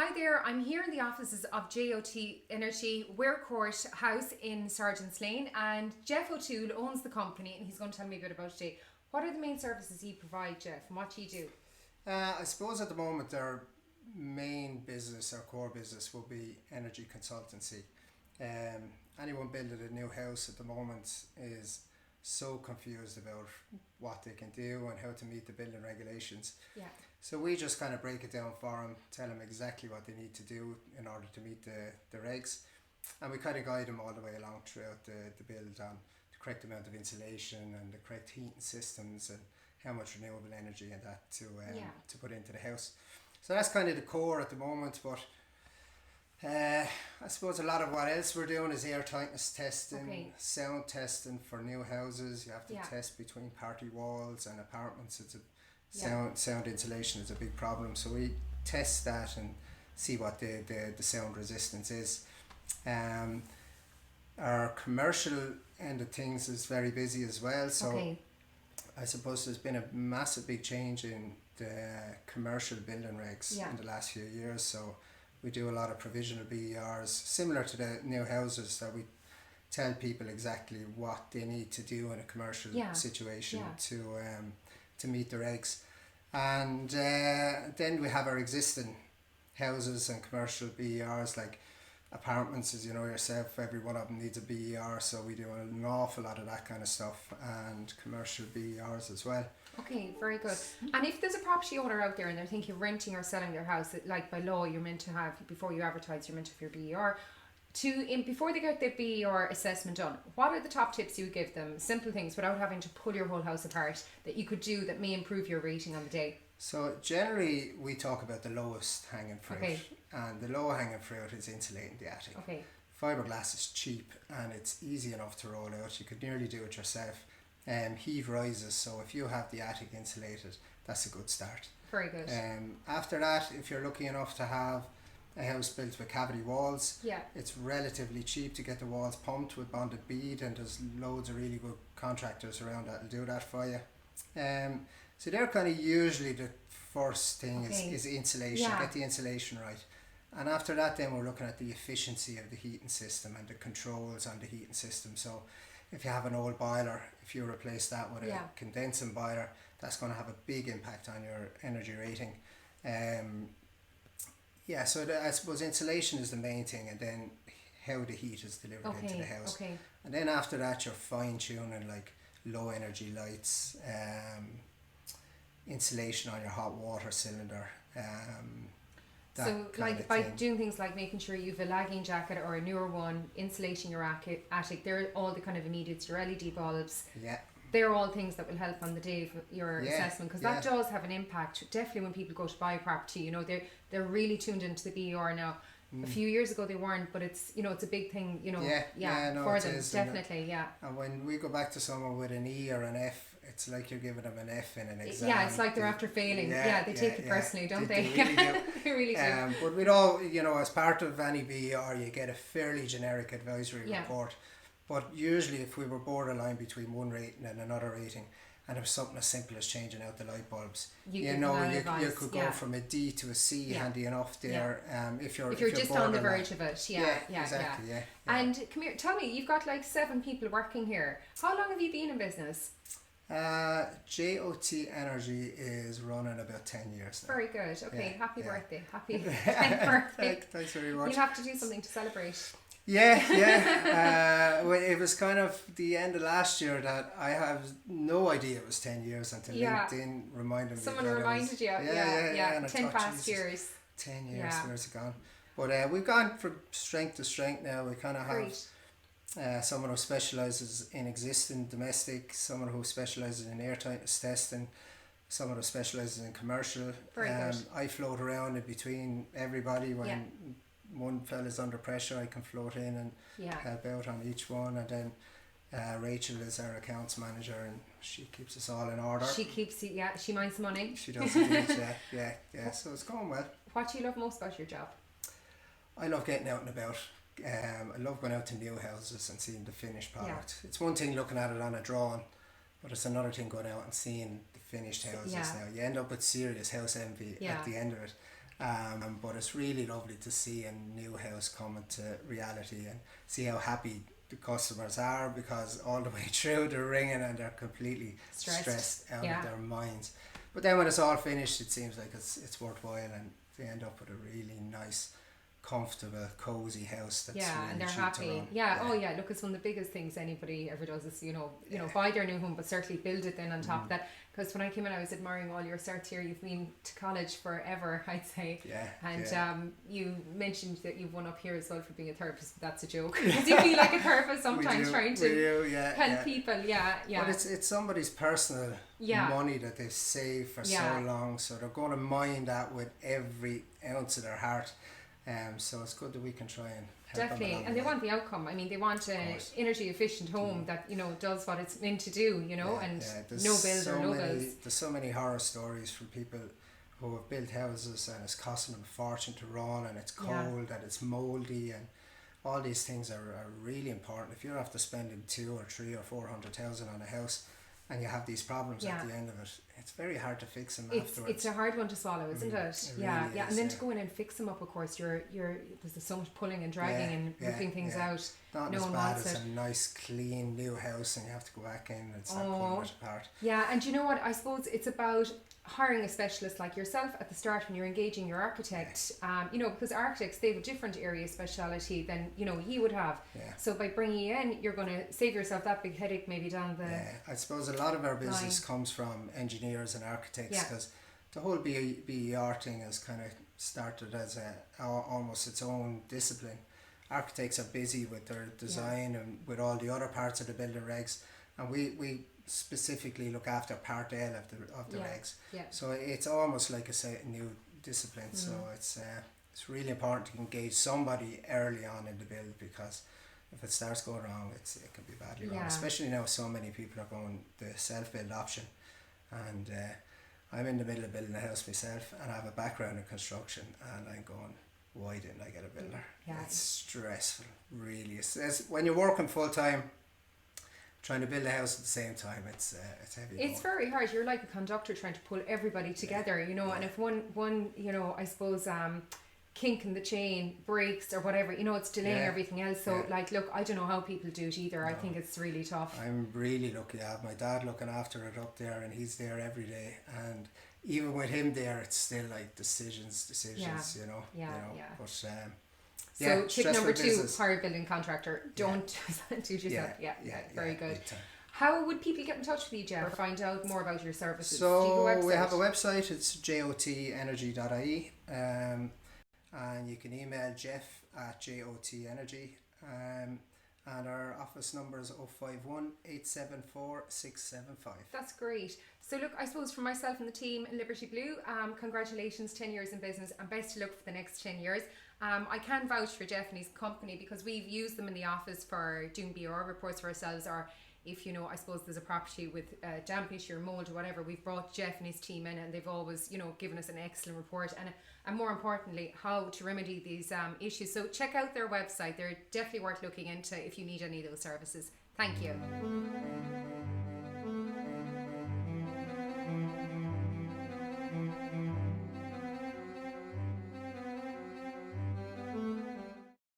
Hi there, I'm here in the offices of JOT Energy, Ware Court House in Sergeant's Lane, and Jeff O'Toole owns the company and he's going to tell me a bit about it today. What are the main services you provide, Jeff, and what do you do? I suppose at the moment our main business, our core business, will be energy consultancy. Anyone building a new house at the moment is so confused about what they can do and how to meet the building regulations. Yeah. So we just kind of break it down for them, tell them exactly what they need to do in order to meet the regs, and we kind of guide them all the way along throughout the build on the correct amount of insulation and the correct heating systems and how much renewable energy and that to put into the house. So that's kind of the core at the moment, but I suppose a lot of what else we're doing is air tightness testing, sound testing for new houses. You have to test between party walls and apartments. It's sound insulation is a big problem, so we test that and see what the sound resistance is. Our commercial end of things is very busy as well, so I suppose there's been a massive big change in the commercial building regs in the last few years. So we do a lot of provisional BERs similar to the new houses, that we tell people exactly what they need to do in a commercial situation to meet the regs. And then we have our existing houses and commercial BERs, like apartments, as you know yourself, every one of them needs a BER, so we do an awful lot of that kind of stuff, and commercial BERs as well. Okay, very good. And if there's a property owner out there and they're thinking of renting or selling their house, like by law you're meant to have, before you advertise, you're meant to have your BER, before they get their BER assessment done, what are the top tips you would give them? Simple things without having to pull your whole house apart that you could do that may improve your rating on the day. So generally we talk about the lowest hanging fruit, and the low hanging fruit is insulating the attic. Fiberglass is cheap and it's easy enough to roll out. You could nearly do it yourself. Heave rises, so if you have the attic insulated, that's a good start. Very good. After that, if you're lucky enough to have a house built with cavity walls, it's relatively cheap to get the walls pumped with bonded bead, and there's loads of really good contractors around that'll do that for you. So they're kind of usually the first thing is insulation. Get the insulation right. And after that, then we're looking at the efficiency of the heating system and the controls on the heating system. So if you have an old boiler, if you replace that with a condensing boiler, that's going to have a big impact on your energy rating. So I suppose insulation is the main thing, and then how the heat is delivered into the house. And then after that, you're fine tuning like low energy lights, insulation on your hot water cylinder. So like by doing things like making sure you have a lagging jacket or a newer one, insulating your attic, they're all the kind of immediates, your LED bulbs. They're all things that will help on the day of your assessment, because that does have an impact. Definitely when people go to buy a property, you know, they're really tuned into the BER now. A few years ago they weren't, but it's, you know, it's a big thing, you know, for them, definitely, And when we go back to someone with an E or an F, it's like you're giving them an F in an exam. Yeah, it's like they're after failing. They take it personally, don't they? They really do. They really do. But with all, you know, as part of any BER, you get a fairly generic advisory report. But usually if we were borderline between one rating and another rating, and it was something as simple as changing out the light bulbs, you could go from a D to a C handy enough there. If you're just on the verge of it. Exactly. And come here, tell me, you've got like 7 people working here. How long have you been in business? JOT Energy is running about 10 years now. Very good. Okay, happy birthday. Happy 10th birthday. Thanks very much. You'll have to do something to celebrate. Well, it was kind of the end of last year that I have no idea it was 10 years until LinkedIn reminded me. Someone reminded you. And 10 past years. 10 years, where's it gone? But we've gone from strength to strength now. We kind of have someone who specialises in existing domestic, someone who specialises in air tightness testing, someone who specialises in commercial. Very good. I float around in between everybody. When one fella's under pressure, I can float in and help out on each one. And then Rachel is our accounts manager, and she keeps us all in order. She keeps it, she minds the money. She does indeed, so it's going well. What do you love most about your job? I love getting out and about. I love going out to new houses and seeing the finished product. It's one thing looking at it on a drawing, but it's another thing going out and seeing the finished houses now. You end up with serious house envy at the end of it. But it's really lovely to see a new house coming to reality and see how happy the customers are, because all the way through they're ringing and they're completely stressed out of their minds. But then when it's all finished, it seems like it's worthwhile, and they end up with a really nice, comfortable, cozy house that's really and they're cheap happy. to run. Look, it's one of the biggest things anybody ever does is buy their new home, but certainly build it then on top of that. Because when I came in, I was admiring all your starts here. You've been to college forever, I'd say. You mentioned that you've won up here as well for being a therapist, but that's a joke. Because you feel like a therapist sometimes trying to help people. But it's somebody's personal money that they've saved for so long, so they're going to mind that with every ounce of their heart. So it's good that we can try and help definitely them and they want the outcome. I mean, they want an energy efficient home that does what it's meant to do, and no bills or no bills. There's so many horror stories from people who have built houses and it's costing them a fortune to run, and it's cold and it's mouldy, and all these things are really important. If you're after spending 2 or 3 or 400,000 on a house and you have these problems at the end of it, it's very hard to fix them afterwards. It's a hard one to swallow, isn't it? It really is, and then to go in and fix them up, of course, there's so much pulling and dragging and ripping things out. Not as bad as a nice clean new house and you have to go back in and start pulling it apart. Yeah, and you know what? I suppose it's about hiring a specialist like yourself at the start when you're engaging your architect. Because architects, they have a different area speciality than he would have. So by bringing you in, you're going to save yourself that big headache maybe down the I suppose a lot of our business comes from engineers and architects, because the whole BER thing has kind of started as almost its own discipline. Architects are busy with their design and with all the other parts of the building regs, and we specifically look after part L of the regs. So it's almost like a new discipline. So it's really important to engage somebody early on in the build, because if it starts going wrong, it can be badly wrong. Especially now, so many people are going the self-build option, and I'm in the middle of building a house myself, and I have a background in construction, and I'm going, why didn't I get a builder? It's stressful, really. It's when you're working full time, trying to build a house at the same time, it's heavy. It's very hard. You're like a conductor trying to pull everybody together, and if one I suppose kink in the chain breaks or whatever, it's delaying everything else. So look, I don't know how people do it either. I think it's really tough. I'm really lucky to have my dad looking after it up there, and he's there every day, and even with him there, it's still like decisions, But so tip number 2, hire a building contractor. Don't do it yourself. Very good. How would people get in touch with you, Jeff, or find out more about your services? So we have a website. It's JOTEnergy.ie, and you can email Jeff at JOTEnergy, and our office number is 051 874 675. That's great. So look, I suppose for myself and the team in Liberty Blue, congratulations, 10 years in business, and best of luck for the next 10 years. I can vouch for Jeff and his company, because we've used them in the office for doing BR reports for ourselves, or if I suppose there's a property with damp issue or mold or whatever, we've brought Jeff and his team in, and they've always given us an excellent report, and more importantly, how to remedy these issues. So check out their website. They're definitely worth looking into if you need any of those services. Thank you.